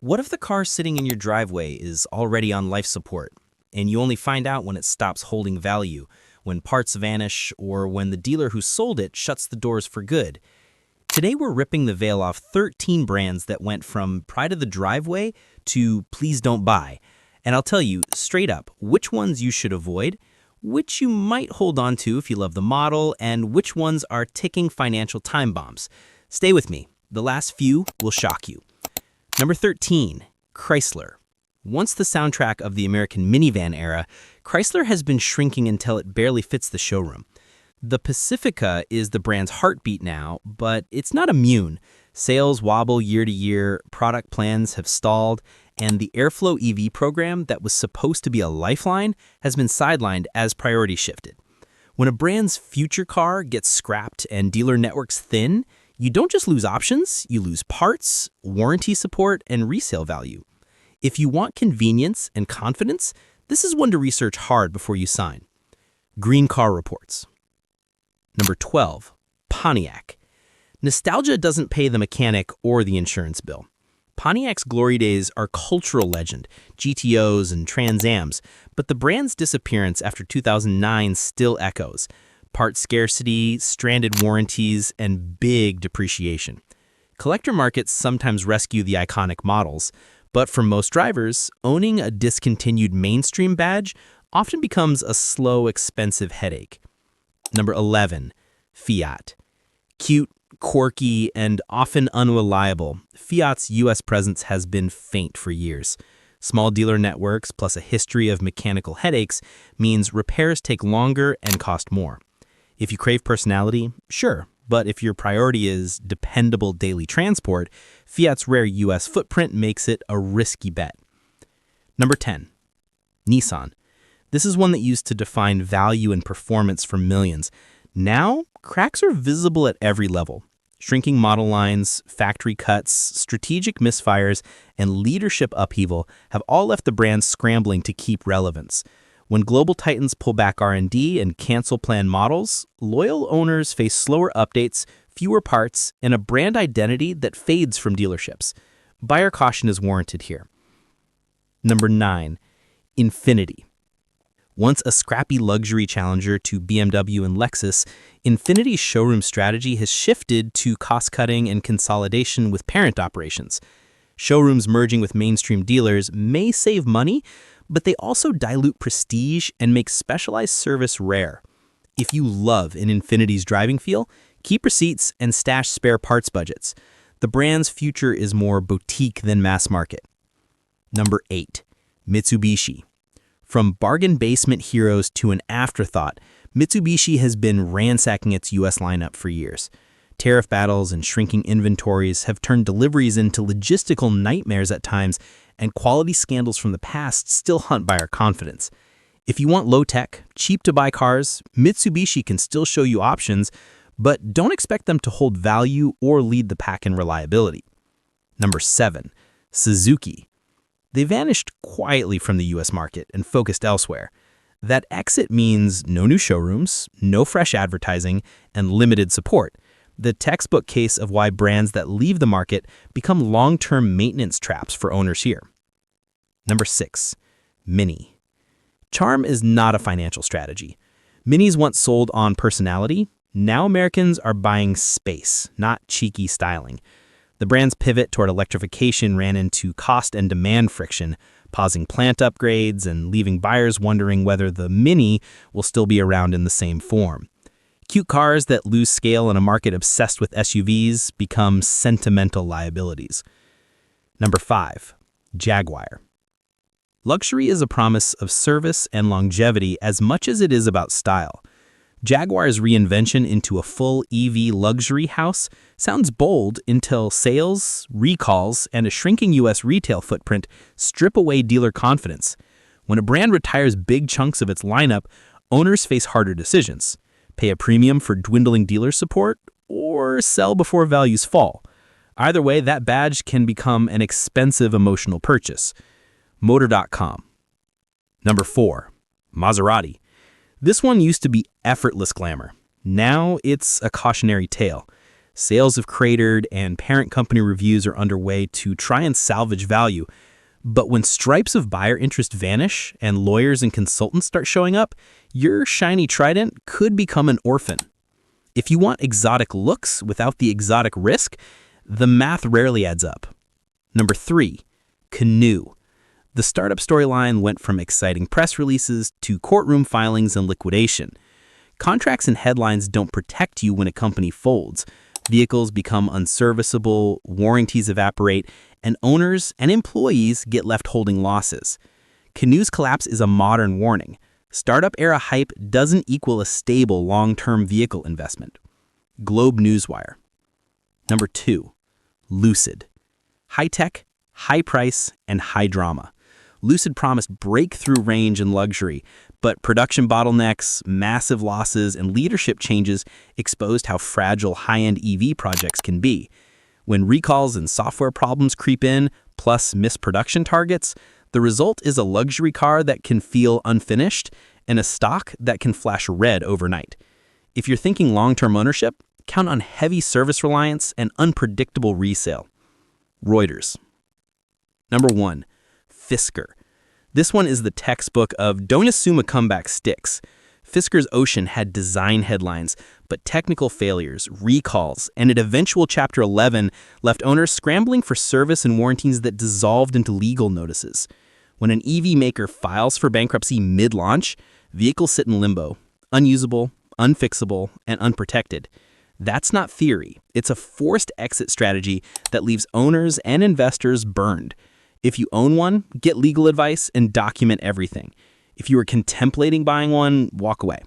What if the car sitting in your driveway is already on life support, and you only find out when it stops holding value, when parts vanish, or when the dealer who sold it shuts the doors for good? Today we're ripping the veil off 13 brands that went from pride of the driveway to please don't buy. And I'll tell you straight up which ones you should avoid, which you might hold on to if you love the model, and which ones are ticking financial time bombs. Stay with me. The last few will shock you. Number 13, Chrysler. Once the soundtrack of the American minivan era, Chrysler has been shrinking until it barely fits the showroom. The Pacifica is the brand's heartbeat now, but it's not immune. Sales wobble year to year, product plans have stalled, and the Airflow EV program that was supposed to be a lifeline has been sidelined as priorities shifted. When a brand's future car gets scrapped and dealer networks thin, you don't just lose options, you lose parts, warranty support, and resale value. If you want convenience and confidence, this is one to research hard before you sign. Green Car Reports. Number 12, Pontiac. Nostalgia doesn't pay the mechanic or the insurance bill. Pontiac's glory days are cultural legend, GTOs and Trans Ams, but the brand's disappearance after 2009 still echoes. Part scarcity, stranded warranties, and big depreciation. Collector markets sometimes rescue the iconic models, but for most drivers, owning a discontinued mainstream badge often becomes a slow, expensive headache. Number 11, Fiat. Cute, quirky, and often unreliable, Fiat's U.S. presence has been faint for years. Small dealer networks plus a history of mechanical headaches means repairs take longer and cost more. If you crave personality, sure, but if your priority is dependable daily transport, Fiat's rare U.S. footprint makes it a risky bet. Number 10, Nissan. This is one that used to define value and performance for millions. Now, cracks are visible at every level. Shrinking model lines, factory cuts, strategic misfires, and leadership upheaval have all left the brand scrambling to keep relevance. When global titans pull back R&D and cancel planned models, loyal owners face slower updates, fewer parts, and a brand identity that fades from dealerships. Buyer caution is warranted here. Number 9, Infiniti. Once a scrappy luxury challenger to BMW and Lexus, Infiniti's showroom strategy has shifted to cost-cutting and consolidation with parent operations. Showrooms merging with mainstream dealers may save money, but they also dilute prestige and make specialized service rare. If you love an Infiniti's driving feel, keep receipts and stash spare parts budgets. The brand's future is more boutique than mass market. Number 8, Mitsubishi. From bargain basement heroes to an afterthought, Mitsubishi has been ransacking its U.S. lineup for years. Tariff battles and shrinking inventories have turned deliveries into logistical nightmares at times, and quality scandals from the past still hunt buyer confidence. If you want low-tech, cheap-to-buy cars, Mitsubishi can still show you options, but don't expect them to hold value or lead the pack in reliability. Number 7, Suzuki. They vanished quietly from the U.S. market and focused elsewhere. That exit means no new showrooms, no fresh advertising, and limited support. The textbook case of why brands that leave the market become long-term maintenance traps for owners here. Number 6, Mini. Charm is not a financial strategy. Minis once sold on personality. Now Americans are buying space, not cheeky styling. The brand's pivot toward electrification ran into cost and demand friction, pausing plant upgrades and leaving buyers wondering whether the Mini will still be around in the same form. Cute cars that lose scale in a market obsessed with SUVs become sentimental liabilities. Number 5, Jaguar. Luxury is a promise of service and longevity as much as it is about style. Jaguar's reinvention into a full EV luxury house sounds bold until sales, recalls, and a shrinking U.S. retail footprint strip away dealer confidence. When a brand retires big chunks of its lineup, owners face harder decisions. Pay a premium for dwindling dealer support, or sell before values fall. Either way, that badge can become an expensive emotional purchase. Motor.com. Number 4, Maserati. This one used to be effortless glamour. Now it's a cautionary tale. Sales have cratered, and parent company reviews are underway to try and salvage value. But when stripes of buyer interest vanish and lawyers and consultants start showing up, your shiny trident could become an orphan. If you want exotic looks without the exotic risk, the math rarely adds up. Number 3, Canoe. The startup storyline went from exciting press releases to courtroom filings and liquidation. Contracts and headlines don't protect you when a company folds. Vehicles become unserviceable, warranties evaporate, and owners and employees get left holding losses. Canoe's collapse is a modern warning. Startup-era hype doesn't equal a stable long-term vehicle investment. Globe Newswire. Number 2, Lucid. High-tech, high price, and high drama. Lucid promised breakthrough range and luxury, but production bottlenecks, massive losses, and leadership changes exposed how fragile high-end EV projects can be. When recalls and software problems creep in, plus missed production targets, the result is a luxury car that can feel unfinished and a stock that can flash red overnight. If you're thinking long-term ownership, count on heavy service reliance and unpredictable resale. Reuters. Number 1, Fisker. This one is the textbook of don't assume a comeback sticks. Fisker's Ocean had design headlines, but technical failures, recalls, and an eventual Chapter 11 left owners scrambling for service and warranties that dissolved into legal notices. When an EV maker files for bankruptcy mid-launch, vehicles sit in limbo, unusable, unfixable, and unprotected. That's not theory. It's a forced exit strategy that leaves owners and investors burned. If you own one, get legal advice and document everything. If you are contemplating buying one, walk away.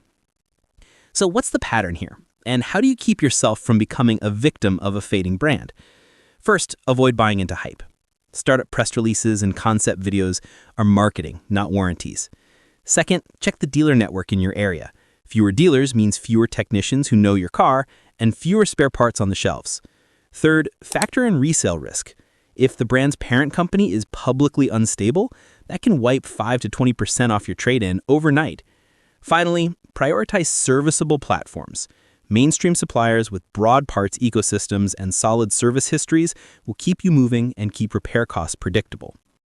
So what's the pattern here? And how do you keep yourself from becoming a victim of a fading brand? First, avoid buying into hype. Startup press releases and concept videos are marketing, not warranties. Second, check the dealer network in your area. Fewer dealers means fewer technicians who know your car and fewer spare parts on the shelves. Third, factor in resale risk. If the brand's parent company is publicly unstable, that can wipe 5 to 20% off your trade-in overnight. Finally, prioritize serviceable platforms. Mainstream suppliers with broad parts ecosystems and solid service histories will keep you moving and keep repair costs predictable.